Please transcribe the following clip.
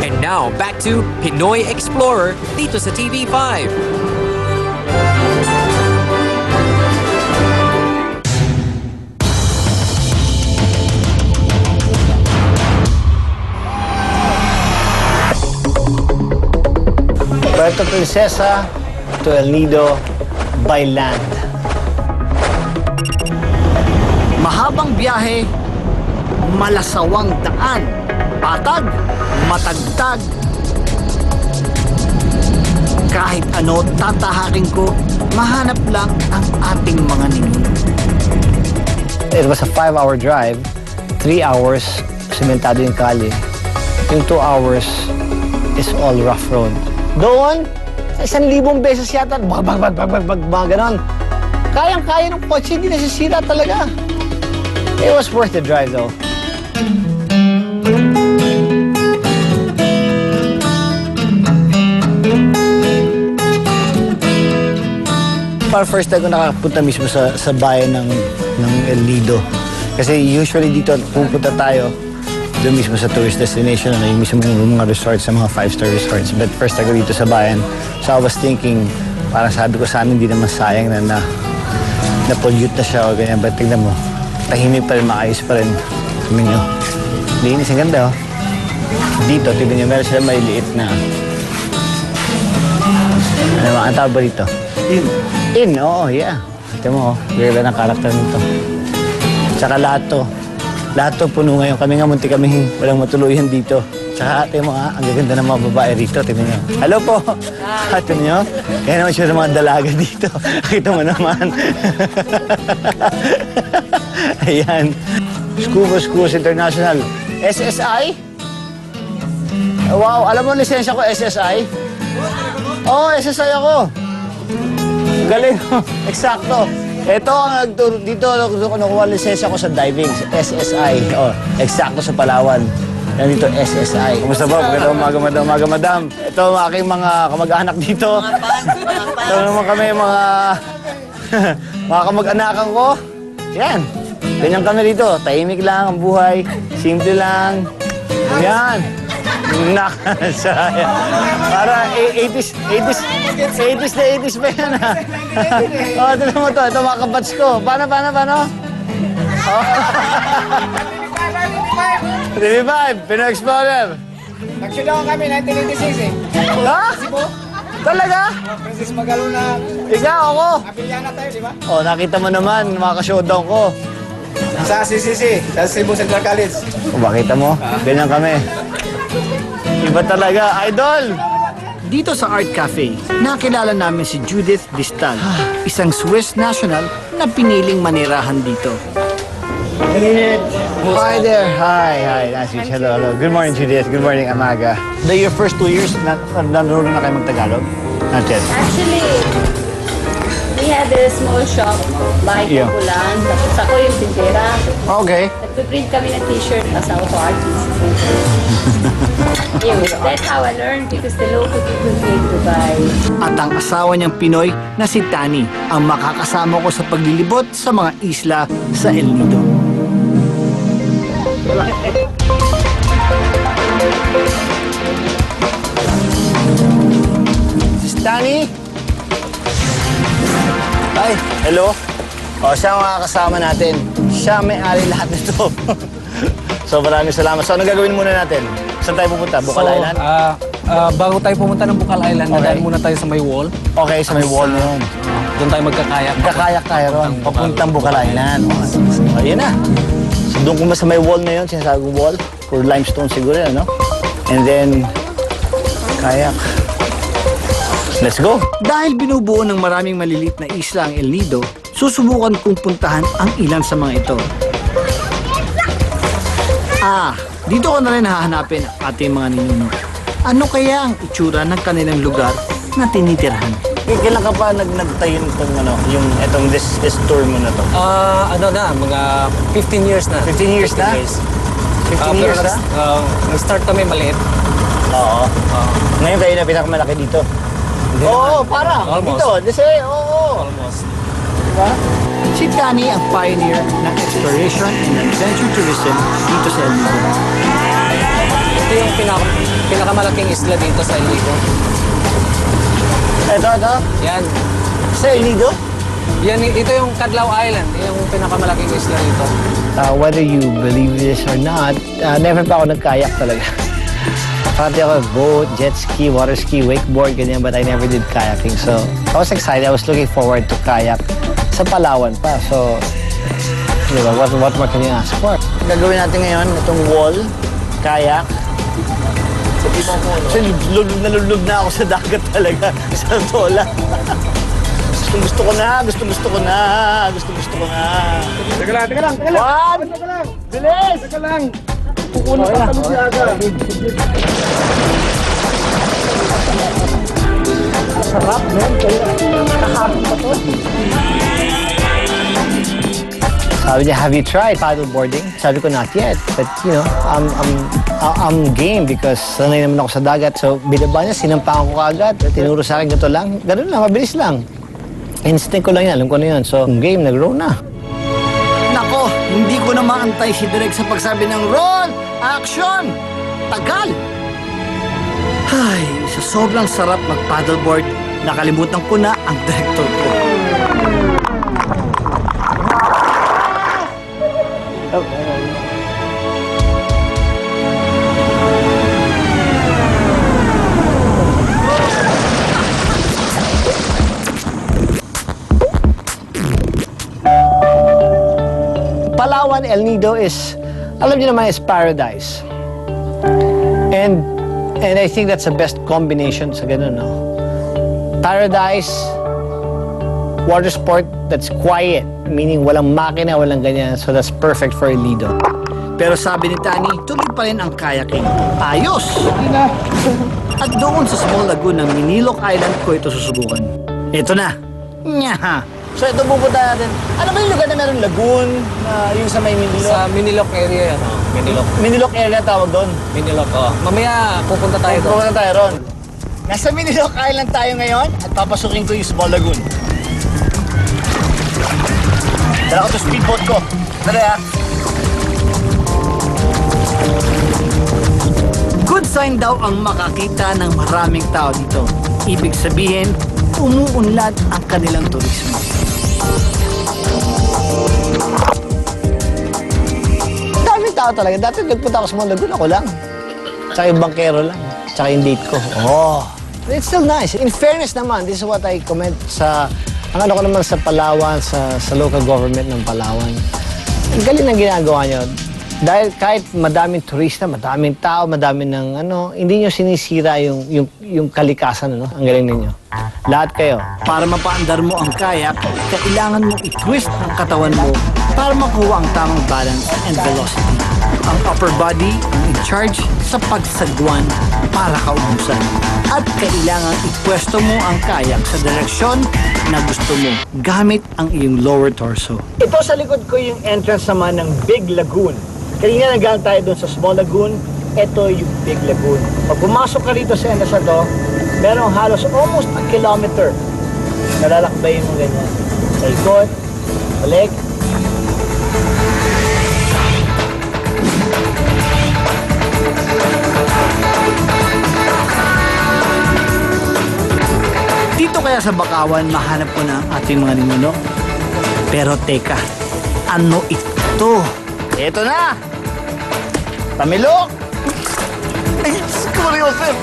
And now, back to Pinoy Explorer dito sa TV5. Puerto Princesa to El Nido by land. Mahabang biyahe, malasawang daan, patag, matagtag. Kahit ano tatahakin ko, mahanap lang ang ating mga ninuno. It was a 5-hour drive. 3 hours, sementado yung kali. Yung 2 hours is all rough road. Doon, sa 1,000 beses yata, mga ganon. Kayang-kaya ng kotse, hindi nasisira talaga. It was worth the drive though. Para first time ko nakapunta mismo sa bayan ng El Nido. Kasi usually dito pupunta tayo doon mismo sa tourist destination, yung mismo mga resorts, sa mga 5-star resorts. But first ako dito sa bayan. So I was thinking, parang sabi ko sana hindi naman sayang na pollute na siya o ganyan. But tignan mo, tahimik pa rin, maayos pa rin. Tignan nyo, linis, ang ganda oh. Dito, tignan nyo, meron sila maliliit na, ano ba, ang tawag ba dito? In, oo, yeah. Tignan mo, ganda ng karakter nito. Tsaka lahat to puno ngayon. Kami nga munti kami walang matuluyan dito. Tsaka ate mo ang gaganda ng mga babae rito. Tingnan nyo. Hello po. Ate nyo. Kaya naman siya ng mga dalaga dito. Kita mo naman. Ayan. Schools International. SSI? Wow, alam mo lisensya ko SSI? Oo, SSI ako. Galing. Eksakto. Ito ang dito nakuha lisensya ko sa diving, sa SSI. Oh, eksakto sa Palawan. Yan dito, SSI. Kumusta ba? Magandang umaga, madam. Ito ang aking mga kamag-anak dito. Ito naman kami mga kamag-anakan ko. Yan. Ganyan kami dito. Tahimik lang ang buhay. Simple lang. Yan. Nakasaya. Para 80s na 80s pa yan ha. O, tignan mo to. Ito mga kabats ko. Paano? Oh. 35, Pinoy Explorer. Nagsudawan kami 1986 eh. Ha? Talaga? Princess Magalona. Ikaw, ako. Abiliana tayo, di ba? O, nakita mo naman, mga ka-showdown ko. Sa CCC, sa Cebu Central College. O, makita mo, ganyan kami. Iba talaga, idol! Dito sa Art Cafe, nakilala namin si Judith Distal, isang Swiss national na piniling manirahan dito. Hi there. Hi. Nice to meet you. Hello. Good morning, Judith. Good morning, Amaga. Your first 2 years, nanonood na kayo mag-Tagalog? Not yet. Actually, we had a small shop, bahay Yeah. Pulan, tapos ako yung tindera. Okay. Nagpiprint kami ng t-shirt, asawa ko artist. That's how I learned because the local people came to buy. At ang asawa niyang Pinoy na si Tani ang makakasama ko sa paglilibot sa mga isla sa El Nido. Si Tani? Ay, hello. O, siya ang makakasama natin. Siya may-ari lahat nito. So, maraming salamat. So, ano gagawin muna natin? Saan tayo pupunta? Bukal Island? Bago tayo pumunta ng Bukal Island, Okay. nadaan muna tayo sa may wall. Okay, sa may wall na yun. Doon tayo magkakayak. Kakayak tayo ron. Papuntang Bukal Island. O, ayun na. So, doon kung sa may wall na yun, sinasagong wall, or limestone siguro yan, no? And then, kayak. Let's go! Dahil binubuo ng maraming maliliit na isla ang El Nido, susubukan kong puntahan ang ilan sa mga ito. Dito ko na rin hahanapin ang ating mga ninuno. Ano kaya ang itsura ng kanilang lugar na tinitirhan? Kailan ka pa nagtayo nitong itong this tour mo na to? Mga 15 years na. 15 years na? 15 years na? Nag-start kami maliit. Oo. Ngayon kayo na pinakamalaki dito? Oo, parang. Almost. Dito, oo. Almost. Diba? Si Tani ang pioneer ng exploration and adventure tourism dito sa El Nido. Ito yung pinakamalaking isla dito sa El Nido. Ito. Yan. Sa El Nido? Ito yung Cadlaw Island. Yung pinakamalaking isla dito. Whether you believe this or not, never pa ako nag-kayak talaga. Parati ako boat, jet ski, water ski, wakeboard, ganyan, but I never did kayaking. So, I was excited. I was looking forward to kayak sa Palawan pa. So, di ba, what more can you ask for? Gagawin natin ngayon, itong wall, kayak. So, lulub na ako sa dagat talaga. Sa tola. Gusto ko na. Teka lang. One! Teka lang. Bilis! Teka lang. Pupuno ka kami si Aga. Sarap, man. Kahapon pa to. Sabi niya, have you tried paddleboarding? Sabi ko, not yet. But, you know, I'm game because sanay naman ako sa dagat. So, binaba niya, sinampahan ko kagad. Tinuro sa akin, ganito lang. Ganun lang, mabilis lang. Instinct ko lang yan, alam ko na yun. So, game, nag-roll na. Nako, hindi ko na maantay si Direk sa pagsabi ng roll, action, tagal. Ay, sa sobrang sarap mag-paddleboard, nakalimutan ko na ang director ko. Palawan, El Nido is, alam niyo naman, is paradise. And I think that's the best combination sa ganun, no? Paradise, water sport that's quiet, meaning walang makina, walang ganyan. So that's perfect for El Nido. Pero sabi ni Tani, tuloy pa rin ang kayaking. Ayos! At doon sa small lagoon ng Minilok Island ko ito susubukan. Ito na. Nyaha! So ito pupunta natin. Ano ba yung lugar na meron lagoon? Yung sa may Minilok? Sa Minilok area yan. Minilok. Minilok area tawag doon. Minilok, Mamaya pupunta tayo doon. Pupunta tayo ron. Nasa Minilok Island tayo ngayon at papasukin ko yung small lagoon. Dala ko to speedboat ko. Tara. Good sign daw ang makakita ng maraming tao dito. Ibig sabihin, umuunlad ang kanilang turismo. Daming tao talaga. Dati nagpunta ako sa mga lagoon, ako lang. Tsaka yung bankero lang. Tsaka yung date ko. Oh, it's still nice. In fairness naman, this is what I comment sa... Ang ano ko naman sa Palawan, sa local government ng Palawan. Ang galing ng ginagawa nyo. Dahil kahit madaming turista, madaming tao, madaming ng ano, hindi nyo sinisira yung kalikasan, ano? Ang galing ninyo. Lahat kayo. Para mapaandar mo ang kayak, kailangan mo i-twist ang katawan mo para makuha ang tamang balance and velocity. Ang upper body ang in charge sa pagsagwan para kaubusan. At kailangan ipwesto mo ang kayak sa direksyon na gusto mo gamit ang iyong lower torso. Ito sa likod ko yung entrance naman ng Big Lagoon. Kanina nagaling tayo doon sa Small Lagoon, ito yung Big Lagoon. Pag pumasok ka rito sa entrance na to, merong halos almost a kilometer. Nalalakbay mo ganyan. Sa ikot, balik. Dito kaya sa Bakawan, mahanap ko na ang ating mga ninuno. Pero teka, ano ito? Ito na! Tamilok! Ay, Diyos ko, Joseph!